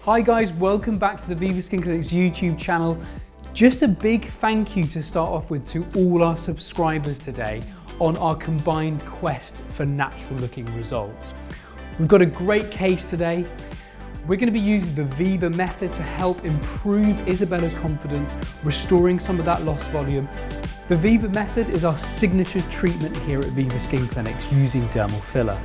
Hi guys, welcome back to the VIVA Skin Clinics YouTube channel. Just a big thank you to start off with to all our subscribers today on our combined quest for natural looking results. We've got a great case today. We're going to be using the VIVA Method to help improve Isabella's confidence, restoring some of that lost volume. The VIVA Method is our signature treatment here at VIVA Skin Clinics using dermal filler.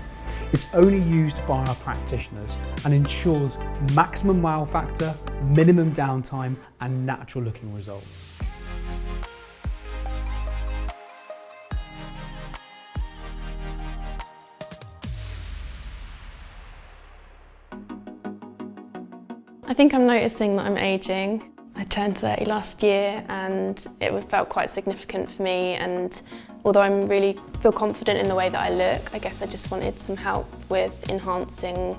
It's only used by our practitioners and ensures maximum wow factor, minimum downtime and natural looking results. I think I'm noticing that I'm aging. I turned 30 last year and it felt quite significant for me, and although I really feel confident in the way that I look, I guess I just wanted some help with enhancing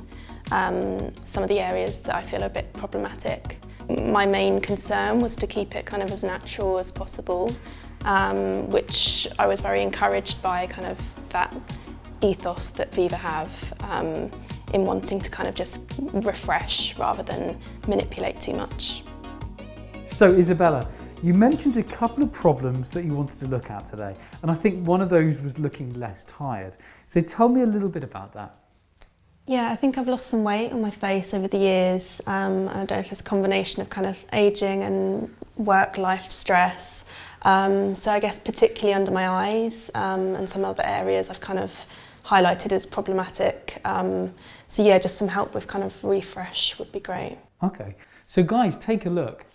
some of the areas that I feel are a bit problematic. My main concern was to keep it kind of as natural as possible, which I was very encouraged by kind of that ethos that VIVA have in wanting to kind of just refresh rather than manipulate too much. So Isabella, you mentioned a couple of problems that you wanted to look at today, and I think one of those was looking less tired. So tell me a little bit about that. Yeah, I think I've lost some weight on my face over the years, and I don't know if it's a combination of kind of ageing and work-life stress. So I guess particularly under my eyes and some other areas I've kind of highlighted as problematic. So yeah, just some help with kind of refresh would be great. Okay, so guys, take a look.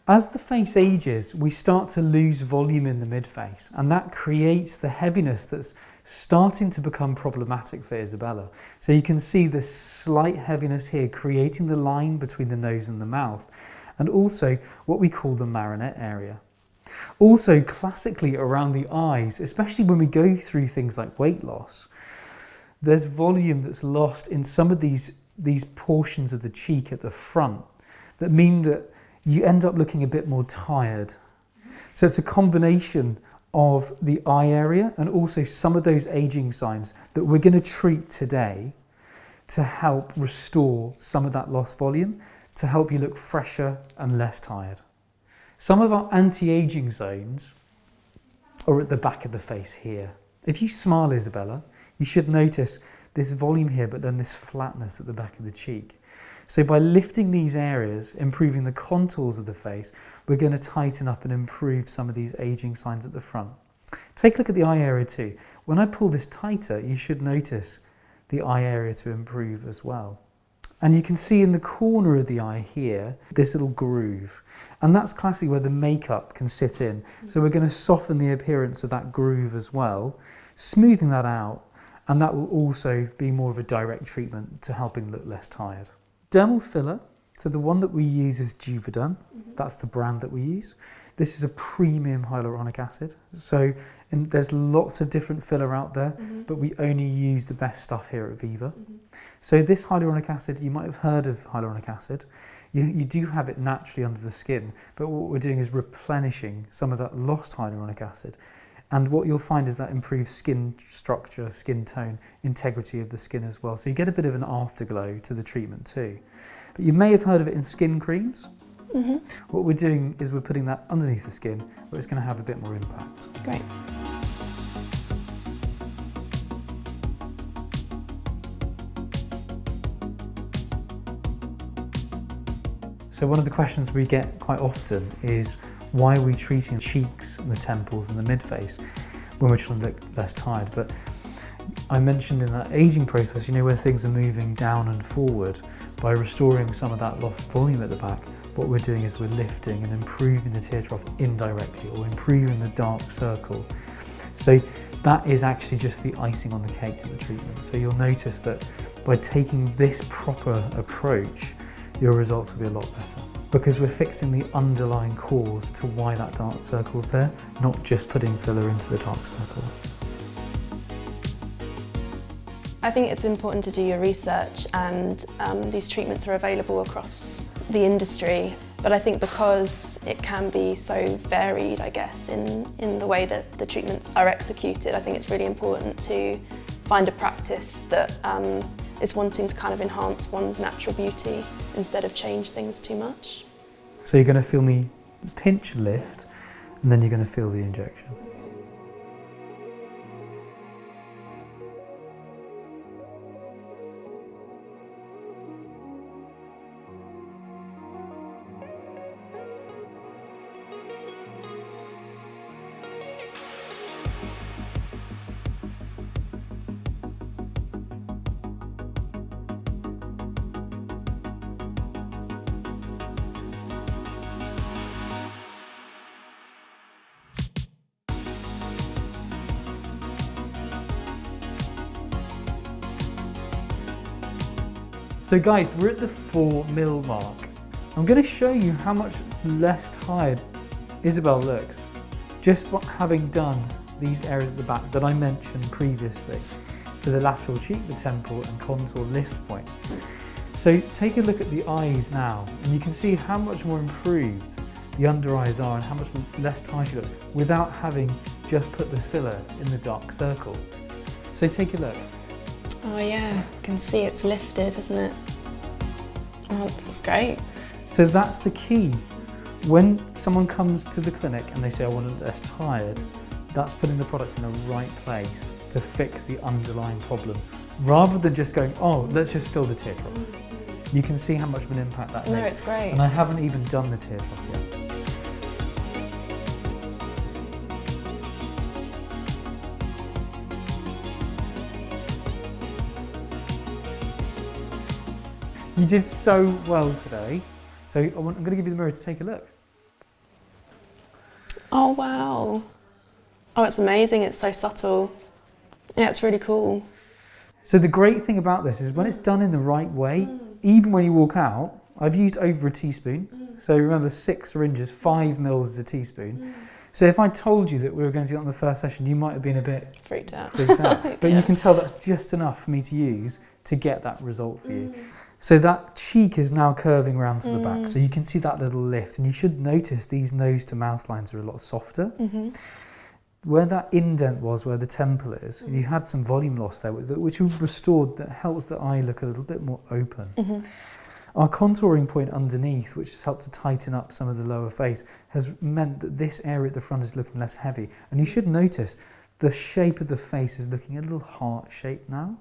As the face ages, we start to lose volume in the mid-face, and that creates the heaviness that's starting to become problematic for Isabella. So you can see this slight heaviness here creating the line between the nose and the mouth, and also what we call the marionette area. Also, classically around the eyes, especially when we go through things like weight loss, there's volume that's lost in some of these portions of the cheek at the front that mean that you end up looking a bit more tired. So it's a combination of the eye area and also some of those aging signs that we're going to treat today to help restore some of that lost volume, to help you look fresher and less tired. Some of our anti-aging zones are at the back of the face here. If you smile, Isabella, you should notice this volume here, but then this flatness at the back of the cheek. So by lifting these areas, improving the contours of the face, we're going to tighten up and improve some of these aging signs at the front. Take a look at the eye area too. When I pull this tighter, you should notice the eye area to improve as well. And you can see in the corner of the eye here, this little groove. And that's classically where the makeup can sit in. So we're going to soften the appearance of that groove as well, smoothing that out, and that will also be more of a direct treatment to helping look less tired. Dermal filler, so the one that we use is Juvederm. That's the brand that we use. This is a premium hyaluronic acid. So there's lots of different filler out there, but we only use the best stuff here at VIVA. So this hyaluronic acid, you might have heard of hyaluronic acid. You do have it naturally under the skin, but what we're doing is replenishing some of that lost hyaluronic acid. And what you'll find is that improves skin structure, skin tone, integrity of the skin as well. So you get a bit of an afterglow to the treatment too. But you may have heard of it in skin creams. What we're doing is we're putting that underneath the skin where it's going to have a bit more impact. Great. So one of the questions we get quite often is, why are we treating cheeks and the temples and the mid-face when we're trying to look less tired? But I mentioned in that aging process, you know, where things are moving down and forward, by restoring some of that lost volume at the back, what we're doing is we're lifting and improving the tear trough indirectly, or improving the dark circle. So that is actually just the icing on the cake to the treatment. So you'll notice that by taking this proper approach, your results will be a lot better, because we're fixing the underlying cause to why that dark circle's there, not just putting filler into the dark circle. I think it's important to do your research, and these treatments are available across the industry. But I think because it can be so varied, I guess, in the way that the treatments are executed, I think it's really important to find a practice that is wanting to kind of enhance one's natural beauty instead of change things too much. So you're going to feel me pinch, lift, and then you're going to feel the injection. So guys, we're at the 4 mil mark. I'm going to show you how much less tired Isabel looks just by having done these areas at the back that I mentioned previously. So the lateral cheek, the temple and contour lift point. So take a look at the eyes now and you can see how much more improved the under eyes are and how much less tired she looks without having just put the filler in the dark circle. So take a look. Oh yeah, you can see it's lifted, isn't it? Oh, this is great. So that's the key. When someone comes to the clinic and they say, I want to look less tired, that's putting the product in the right place to fix the underlying problem. Rather than just going, oh, let's just fill the teardrop. You can see how much of an impact that makes. No, it's great. And I haven't even done the teardrop yet. You did so well today. So I'm going to give you the mirror to take a look. Oh wow. Oh, it's amazing. It's so subtle. Yeah, it's really cool. So the great thing about this is when it's done in the right way, even when you walk out, I've used over a teaspoon. So remember 6 syringes, 5 mils is a teaspoon. So if I told you that we were going to do it on the first session, you might have been a bit freaked out. But you can tell that's just enough for me to use to get that result for you. So that cheek is now curving around to the back. So you can see that little lift and you should notice these nose to mouth lines are a lot softer. Where that indent was, where the temple is, you had some volume loss there, which we've restored, that helps the eye look a little bit more open. Our contouring point underneath, which has helped to tighten up some of the lower face, has meant that this area at the front is looking less heavy. And you should notice the shape of the face is looking a little heart-shaped now,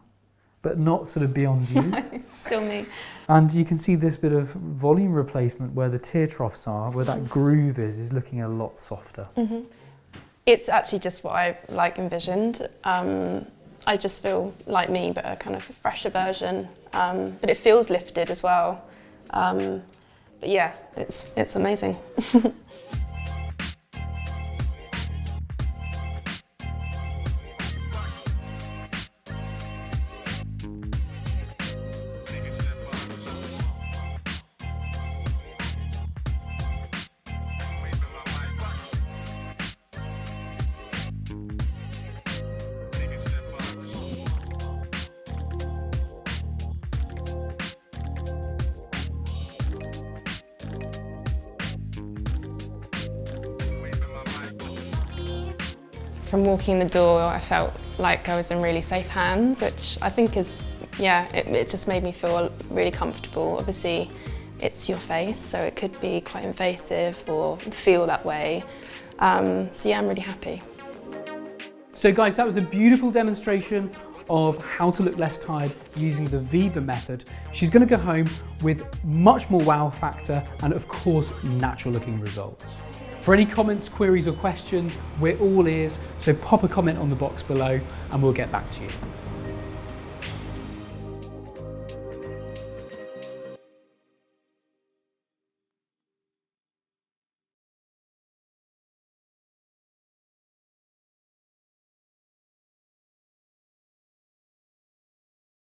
but not sort of beyond you. Still me. And you can see this bit of volume replacement where the tear troughs are, where that groove is looking a lot softer. It's actually just what I envisioned. I just feel like me, but a kind of fresher version. But it feels lifted as well. But yeah, it's amazing. From walking the door, I felt like I was in really safe hands, which I think is, yeah, it just made me feel really comfortable. Obviously, it's your face, so it could be quite invasive or feel that way. So yeah, I'm really happy. So guys, that was a beautiful demonstration of how to look less tired using the VIVA method. She's going to go home with much more wow factor and of course, natural looking results. For any comments, queries or questions, we're all ears, so pop a comment on the box below and we'll get back to you.